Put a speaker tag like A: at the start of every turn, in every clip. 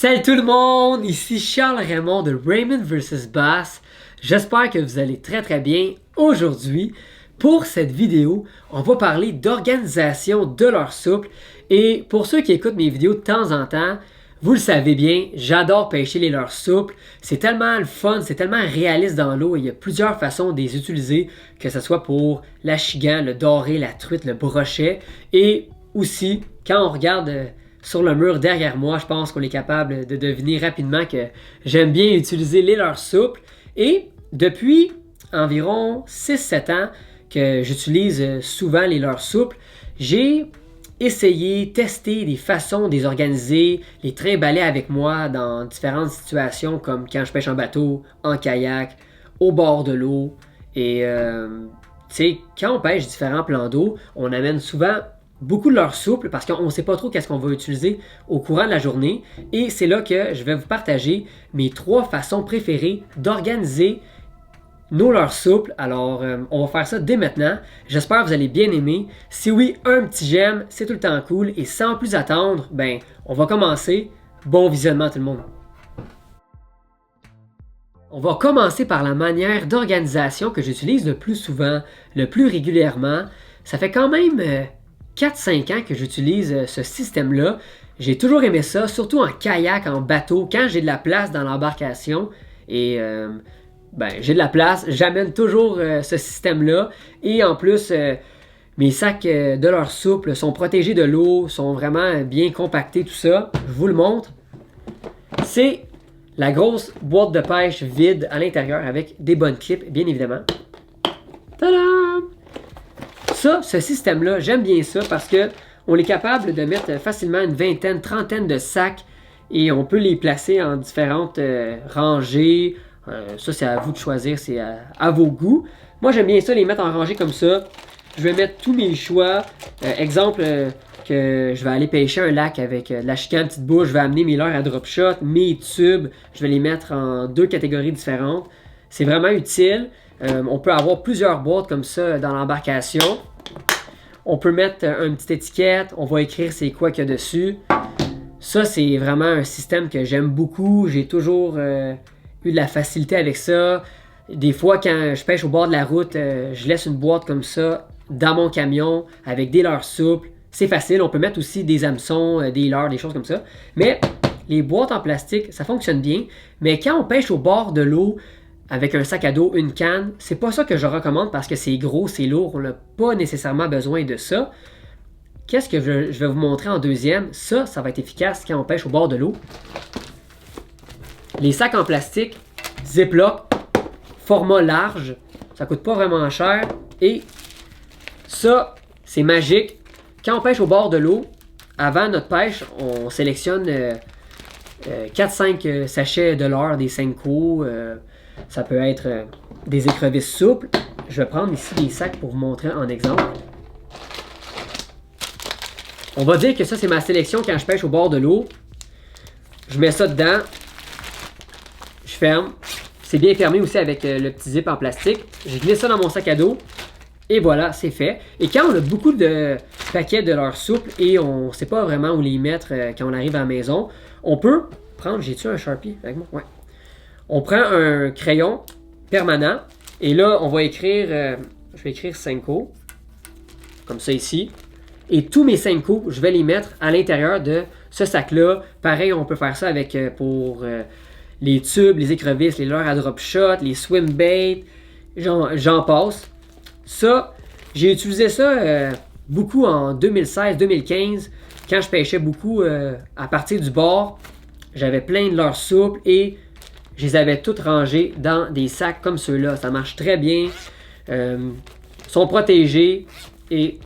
A: Salut tout le monde, ici Charles Raymond de Raymond vs Bass. J'espère que vous allez très bien. Aujourd'hui, pour cette vidéo, on va parler d'organisation de leurre souple. Et pour ceux qui écoutent mes vidéos de temps en temps, vous le savez bien, j'adore pêcher les leurres souples. C'est tellement le fun, c'est tellement réaliste dans l'eau. Il y a plusieurs façons de les utiliser, que ce soit pour l'achigan, le doré, la truite, le brochet. Et aussi, quand on regarde sur le mur derrière moi, je pense qu'on est capable de deviner rapidement que j'aime bien utiliser les leurres souples. Et depuis environ 6-7 ans que j'utilise souvent les leurres souples, j'ai essayé, testé des façons de les organiser, les trimballer avec moi dans différentes situations comme quand je pêche en bateau, en kayak, au bord de l'eau. Et tu sais, quand on pêche différents plans d'eau, on amène souvent beaucoup de leurre souple parce qu'on ne sait pas trop qu'est-ce qu'on va utiliser au courant de la journée. Et c'est là que je vais vous partager mes 3 façons préférées d'organiser nos leurres souples. Alors, on va faire ça dès maintenant. J'espère que vous allez bien aimer. Si oui, un petit j'aime, c'est tout le temps cool. Et sans plus attendre, ben, on va commencer. Bon visionnement tout le monde. On va commencer par la manière d'organisation que j'utilise le plus souvent, le plus régulièrement. Ça fait quand même 4-5 ans que j'utilise ce système-là. J'ai toujours aimé ça, surtout en kayak, en bateau, quand j'ai de la place dans l'embarcation. Et j'ai de la place, j'amène toujours ce système-là. Et en plus, mes sacs de leurre souple sont protégés de l'eau, sont vraiment bien compactés, tout ça. Je vous le montre. C'est la grosse boîte de pêche vide à l'intérieur avec des bonnes clips, bien évidemment. Tadam! Ça, ce système-là, j'aime bien ça parce qu'on est capable de mettre facilement une vingtaine, trentaine de sacs et on peut les placer en différentes rangées. Ça, c'est à vous de choisir, c'est à vos goûts. Moi, j'aime bien ça, les mettre en rangée comme ça. Je vais mettre tous mes choix. Exemple, que je vais aller pêcher un lac avec de la chicane petite bouche. Je vais amener mes leurres à drop shot, mes tubes. Je vais les mettre en 2 catégories différentes. C'est vraiment utile. On peut avoir plusieurs boîtes comme ça dans l'embarcation. On peut mettre une petite étiquette. On va écrire c'est quoi qu'il y a dessus. Ça, c'est vraiment un système que j'aime beaucoup. J'ai toujours eu de la facilité avec ça. Des fois, quand je pêche au bord de la route, je laisse une boîte comme ça dans mon camion avec des leurres souples. C'est facile. On peut mettre aussi des hameçons, des leurres, des choses comme ça. Mais les boîtes en plastique, ça fonctionne bien. Mais quand on pêche au bord de l'eau, avec un sac à dos, une canne, c'est pas ça que je recommande parce que c'est gros, c'est lourd, on n'a pas nécessairement besoin de ça. Qu'est-ce que je vais vous montrer en deuxième? Ça va être efficace quand on pêche au bord de l'eau. Les sacs en plastique, Ziploc, format large, ça coûte pas vraiment cher. Et ça, c'est magique. Quand on pêche au bord de l'eau, avant notre pêche, on sélectionne 4-5 sachets de leurre, des Senko. Ça peut être des écrevisses souples. Je vais prendre ici des sacs pour vous montrer en exemple. On va dire que ça, c'est ma sélection quand je pêche au bord de l'eau. Je mets ça dedans. Je ferme. C'est bien fermé aussi avec le petit zip en plastique. Je glisse ça dans mon sac à dos. Et voilà, c'est fait. Et quand on a beaucoup de paquets de leurre souple et on ne sait pas vraiment où les mettre quand on arrive à la maison, on peut prendre... J'ai-tu un Sharpie avec moi? Ouais. On prend un crayon permanent et là, on va écrire, je vais écrire Senko, comme ça ici. Et tous mes Senko, je vais les mettre à l'intérieur de ce sac-là. Pareil, on peut faire ça avec pour les tubes, les écrevisses, les leurres à drop shot, les swim bait, j'en passe. Ça, j'ai utilisé ça beaucoup en 2016-2015 quand je pêchais beaucoup à partir du bord. J'avais plein de leurres souples et je les avais toutes rangées dans des sacs comme ceux-là. Ça marche très bien. Sont protégés. Et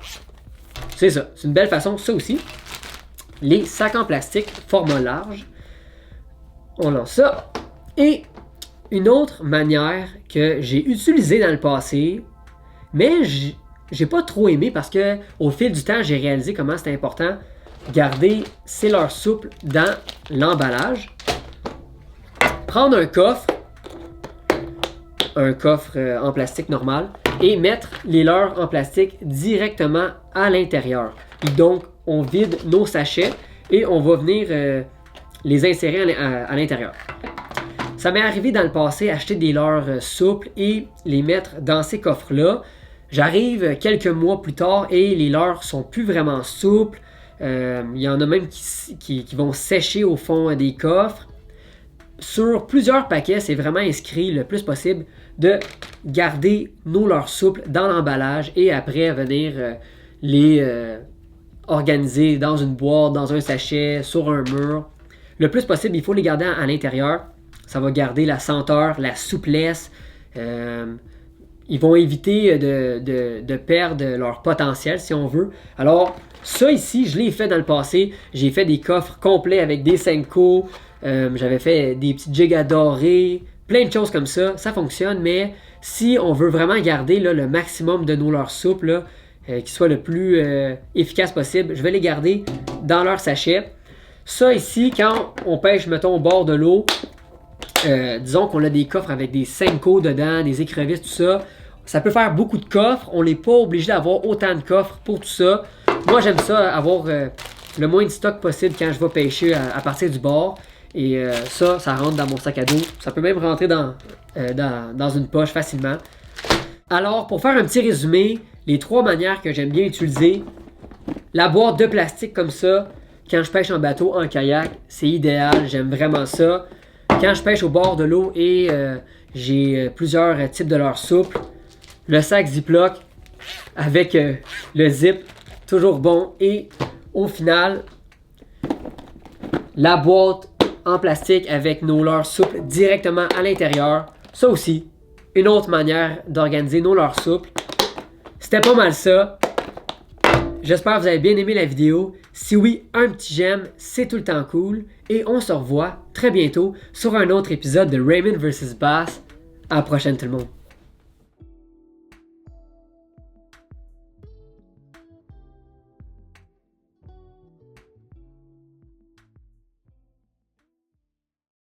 A: c'est ça. C'est une belle façon. Ça aussi. Les sacs en plastique, format large. On lance ça. Et une autre manière que j'ai utilisée dans le passé, mais j'ai pas trop aimé parce que au fil du temps, j'ai réalisé comment c'était important de garder ces leurres souples dans l'emballage. Prendre un coffre en plastique normal, et mettre les leurres en plastique directement à l'intérieur. Et donc, on vide nos sachets et on va venir les insérer à l'intérieur. Ça m'est arrivé dans le passé acheter des leurres souples et les mettre dans ces coffres-là. J'arrive quelques mois plus tard et les leurres sont plus vraiment souples. Il y en a même qui vont sécher au fond des coffres. Sur plusieurs paquets, c'est vraiment inscrit le plus possible de garder nos leurres souples dans l'emballage et après venir les organiser dans une boîte, dans un sachet, sur un mur. Le plus possible, il faut les garder à l'intérieur. Ça va garder la senteur, la souplesse. Ils vont éviter de perdre leur potentiel, si on veut. Alors, ça ici, je l'ai fait dans le passé. J'ai fait des coffres complets avec des Senko. J'avais fait des petits gigas dorés. Plein de choses comme ça. Ça fonctionne, mais si on veut vraiment garder là, le maximum de nos leurres souples, qui soit le plus efficace possible, je vais les garder dans leur sachet. Ça ici, quand on pêche, mettons, au bord de l'eau, disons qu'on a des coffres avec des Senko dedans, des écrevisses, tout ça. Ça peut faire beaucoup de coffres. On n'est pas obligé d'avoir autant de coffres pour tout ça. Moi, j'aime ça, avoir le moins de stock possible quand je vais pêcher à partir du bord. Et ça rentre dans mon sac à dos. Ça peut même rentrer dans une poche facilement. Alors, pour faire un petit résumé, les 3 manières que j'aime bien utiliser, la boîte de plastique comme ça, quand je pêche en bateau, en kayak, c'est idéal. J'aime vraiment ça. Quand je pêche au bord de l'eau et j'ai plusieurs types de leurres souples, le sac Ziploc avec le zip, toujours bon. Et au final, la boîte en plastique avec nos leurres souples directement à l'intérieur. Ça aussi, une autre manière d'organiser nos leurres souples. C'était pas mal ça. J'espère que vous avez bien aimé la vidéo. Si oui, un petit j'aime, c'est tout le temps cool. Et on se revoit très bientôt sur un autre épisode de Raymond vs Bass. À la prochaine tout le monde.